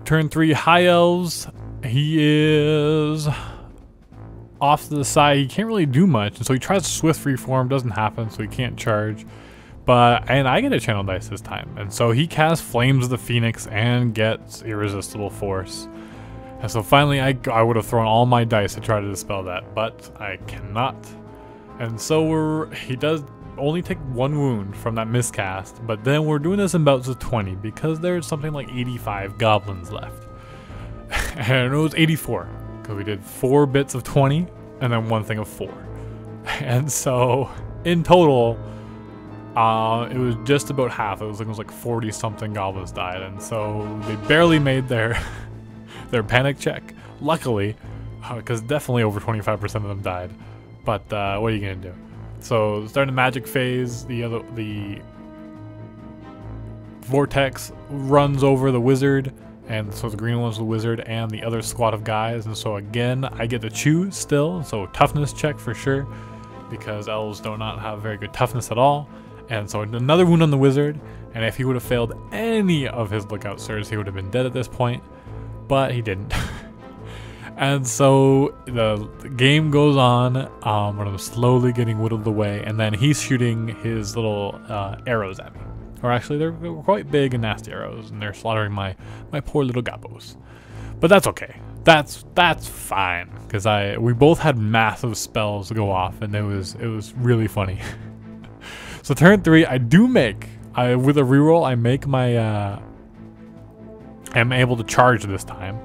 turn 3 High Elves. He is off to the side. He can't really do much, and so he tries to Swift Freeform. Doesn't happen, so he can't charge. And I get a Channel Dice this time, and so he casts Flames of the Phoenix and gets Irresistible Force. And so finally, I would have thrown all my dice to try to dispel that, but I cannot. And so he does only take 1 wound from that miscast, but then we're doing this in bouts of 20 because there's something like 85 goblins left. And it was 84 because we did 4 bits of 20 and then 1 thing of 4. And so in total, it was just about half. It was like 40 something goblins died, and so they barely made their their panic check. Luckily, because definitely over 25% of them died. But what are you gonna do? So starting the magic phase, the vortex runs over the wizard, and so the green one's the wizard and the other squad of guys. And so again, I get to choose still. So toughness check for sure, because elves do not have very good toughness at all. And so another wound on the wizard, and if he would have failed any of his lookout stirs, he would have been dead at this point, but he didn't. And so the game goes on, but I'm slowly getting whittled away, and then he's shooting his little arrows at me. Or actually, they're quite big and nasty arrows, and they're slaughtering my poor little gobbos. But that's okay. That's fine, because we both had massive spells go off, and it was really funny. So turn 3, I do make, with a reroll, I make my, I'm able to charge this time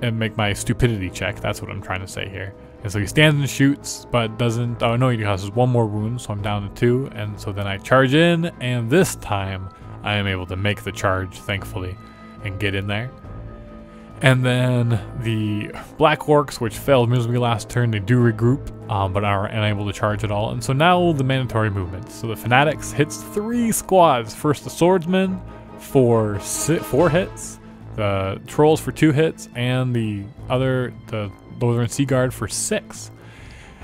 and make my stupidity check. That's what I'm trying to say here. And so he stands and shoots, but doesn't, oh no, he causes 1 more wound, so I'm down to 2. And so then I charge in, and this time I am able to make the charge, thankfully, and get in there. And then the Black Orcs, which failed miserably last turn, they do regroup, but are unable to charge at all. And so now the mandatory movement. So the Fanatics hits 3 squads. First the Swordsman for 4 hits, the Trolls for 2 hits, and the Northern Sea Guard for 6.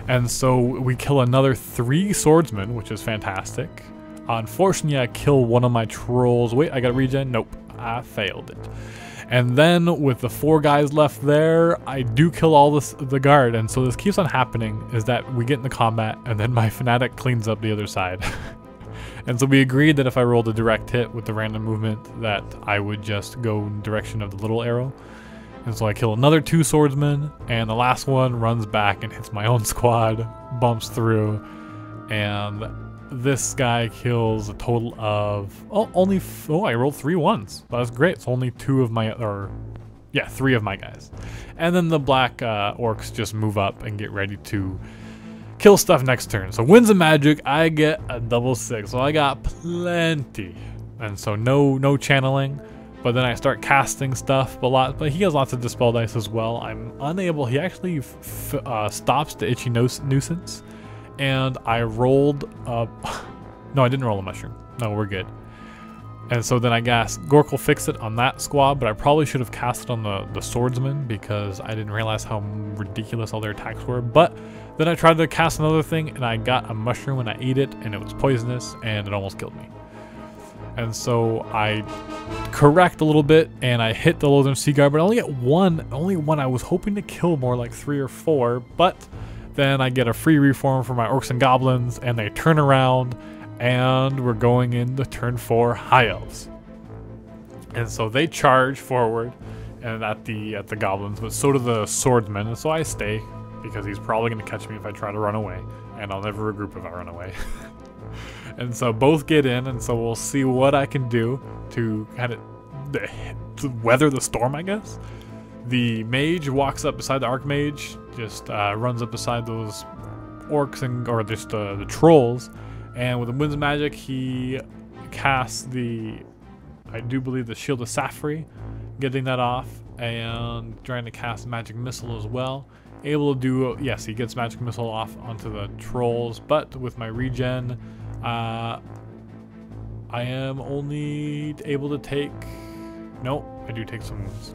And so we kill another 3 Swordsmen, which is fantastic. Unfortunately, I kill one of my Trolls. Wait, I got a regen? Nope, I failed it. And then with the 4 guys left there, I do kill all the guard. And so this keeps on happening, is that we get into combat and then my Fanatic cleans up the other side. And so we agreed that if I rolled a direct hit with the random movement, that I would just go in the direction of the little arrow. And so I kill another 2 swordsmen, and the last one runs back and hits my own squad, bumps through, and this guy kills a total of, I rolled 3 ones. That's great. It's only 3 of my guys. And then the black orcs just move up and get ready to kill stuff next turn. So Winds of Magic, I get a double 6, so I got plenty. And so no channeling, but then I start casting stuff a lot, but he has lots of Dispel Dice as well. I'm unable, he actually stops the Itchy Nuisance, and I rolled up, no, I didn't roll a mushroom. No, we're good. And so then I guess Gork will fix it on that squad, but I probably should have cast it on the swordsman because I didn't realize how ridiculous all their attacks were. But then I tried to cast another thing and I got a mushroom and I ate it and it was poisonous and it almost killed me. And so I correct a little bit and I hit the Northern Sea Guard, but I only get only one. I was hoping to kill more, like 3 or 4, but then I get a free reform for my Orcs and Goblins and they turn around and we're going into turn 4 High Elves. And so they charge forward and at the goblins, but so do the swordsmen, and so I stay because he's probably going to catch me if I try to run away, and I'll never regroup if I run away. And so both get in, and so we'll see what I can do to kind of to weather the storm, I guess. The mage walks up beside the archmage, just runs up beside those orcs or just the trolls, and with the Winds of Magic, he casts I do believe the Shield of Safri, getting that off, and trying to cast Magic Missile as well. Able to do, yes, he gets Magic Missile off onto the trolls, but with my regen, I am only able to take, no, I do take some wounds.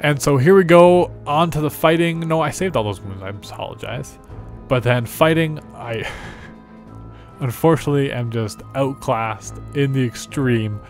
And so here we go, on to the fighting. No, I saved all those wounds, I apologize. But then fighting, I unfortunately am just outclassed in the extreme.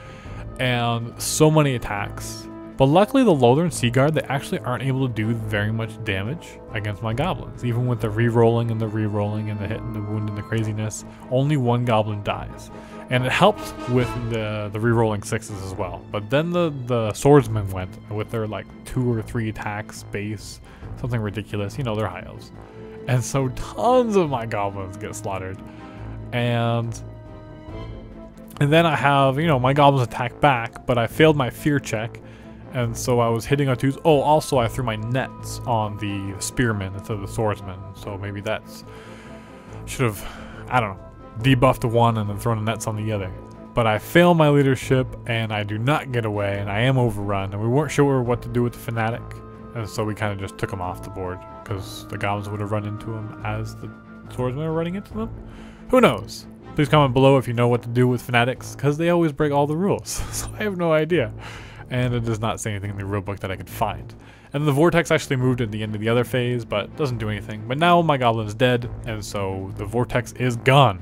and so many attacks. But luckily the Lothern Sea Guard, they actually aren't able to do very much damage against my goblins. Even with the re-rolling and the re-rolling and the hit and the wound and the craziness, only one goblin dies. And it helped with the re-rolling 6s as well. But then the swordsmen went with their like 2 or 3 attacks base, something ridiculous. You know, they're high elves. And so tons of my goblins get slaughtered. And then I have, you know, my goblins attack back, but I failed my fear check. And so I was hitting on 2s. Oh, also I threw my nets on the spearmen instead of the swordsmen. So maybe that's, should have, I don't know, debuffed one and then thrown the nets on the other. But I fail my leadership and I do not get away and I am overrun. And we weren't sure what to do with the fanatic. And so we kind of just took him off the board because the goblins would have run into him as the swordsmen were running into them. Who knows? Please comment below if you know what to do with fanatics because they always break all the rules. So I have no idea. And it does not say anything in the rulebook that I could find. And the vortex actually moved at the end of the other phase, but doesn't do anything. But now my goblin is dead, and so the vortex is gone.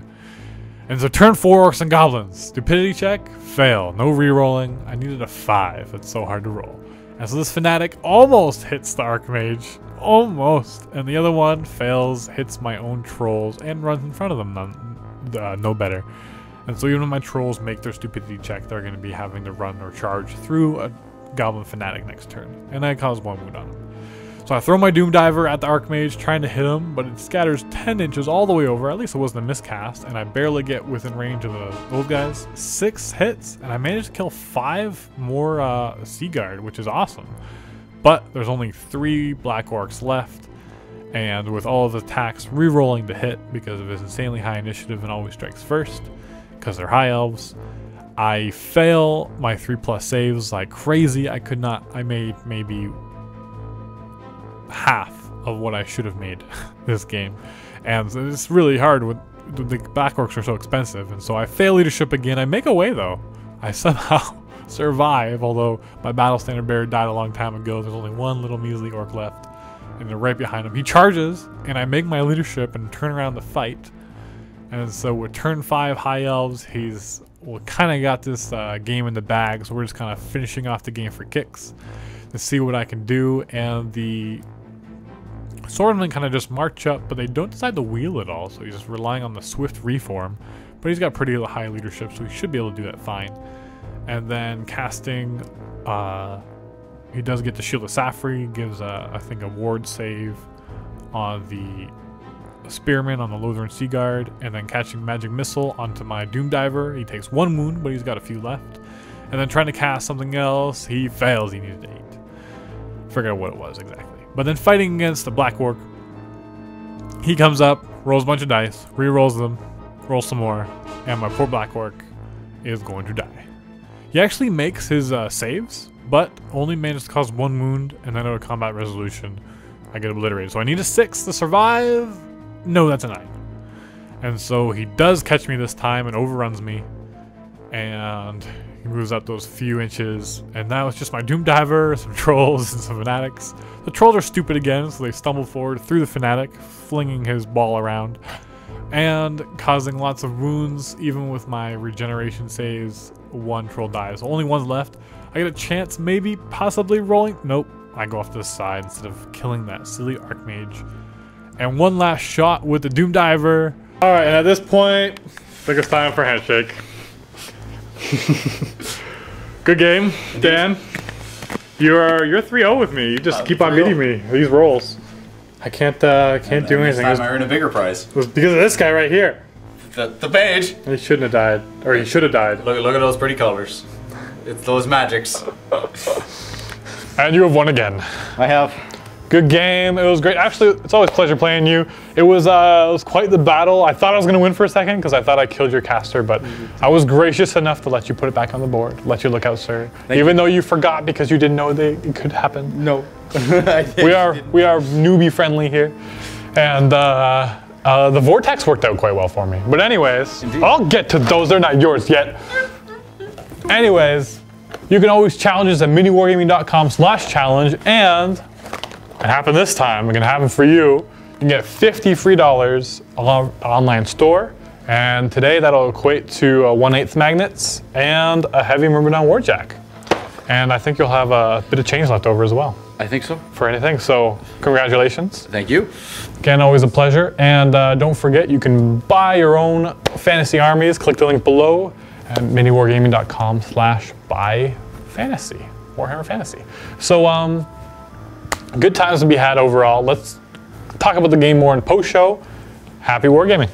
And so turn 4 orcs and goblins. Stupidity check, fail. No re-rolling. I needed a 5. It's so hard to roll. And so this fanatic almost hits the archmage. Almost. And the other one fails, hits my own trolls, and runs in front of them. No better. And so even when my trolls make their stupidity check, they're going to be having to run or charge through a goblin fanatic next turn. And I cause 1 wound on him. So I throw my Doom Diver at the Archmage trying to hit him, but it scatters 10 inches all the way over. At least it wasn't a miscast. And I barely get within range of those guys. 6 hits. And I managed to kill 5 more Sea Guard, which is awesome. But there's only 3 Black Orcs left. And with all of the attacks re-rolling to hit because of his insanely high initiative and always strikes first, because they're high elves, I fail my 3+ saves like crazy. I made maybe half of what I should have made this game. And it's really hard with the Black Orcs are so expensive. And so I fail leadership again. I make a way though. I somehow survive, although my battle standard bearer died a long time ago. There's only one little measly orc left. And they're right behind him. He charges, and I make my leadership and turn around to fight. And so with turn 5 high elves, he's kind of got this game in the bag. So we're just kind of finishing off the game for kicks to see what I can do. And the swordsmen kind of just march up, but they don't decide to wheel at all. So he's just relying on the swift reform. But he's got pretty high leadership, so he should be able to do that fine. And then casting, he does get the Shield of Safri, gives I think a ward save on the Spearman on the Lothern Sea Guard, and then catching Magic Missile onto my Doom Diver. He takes 1 wound, but he's got a few left. And then trying to cast something else, he fails. He needed 8. Forget what it was exactly. But then fighting against the Black Orc, he comes up, rolls a bunch of dice, re-rolls them, rolls some more, and my poor Black Orc is going to die. He actually makes his saves, but only manages to cause 1 wound, and then at a combat resolution, I get obliterated. So I need a 6 to survive. No, that's a 9. And so he does catch me this time and overruns me. And he moves up those few inches. And now it's just my Doom Diver, some trolls, and some fanatics. The trolls are stupid again, so they stumble forward through the fanatic, flinging his ball around. And causing lots of wounds, even with my regeneration saves. 1 troll dies. Only 1's left. I get a chance, maybe, possibly rolling. Nope. I go off to the side instead of killing that silly Archmage. And 1 last shot with the Doom Diver. Alright, and at this point, I think it's time for a handshake. Good game, Dan. You're 3-0 with me. You just keep on beating me. These rolls. I can't do anything. This time I earn a bigger prize. It was because of this guy right here. The page. He shouldn't have died. Or he should have died. Look at those pretty colors. It's those magics. And you have won again. I have. Good game. It was great. Actually, it's always a pleasure playing you. It was quite the battle. I thought I was going to win for a second because I thought I killed your caster, but I was gracious enough to let you put it back on the board. Let you look out, sir. Even though you forgot because you didn't know it could happen. No. we are newbie friendly here, and the vortex worked out quite well for me. But anyways, I'll get to those. They're not yours yet. Anyways, you can always challenge us at miniwargaming.com/challenge, and it happened this time. It's gonna happen for you. You can get $50 free on online store, And today that'll equate to 1/8 magnets and a heavy Myrmidon Warjack. And I think you'll have a bit of change left over as well. I think so. For anything, so congratulations. Thank you. Again, always a pleasure. And don't forget, you can buy your own fantasy armies. Click the link below at miniwargaming.com/buyfantasy, Warhammer Fantasy. So good times to be had overall. Let's talk about the game more in post-show. Happy wargaming.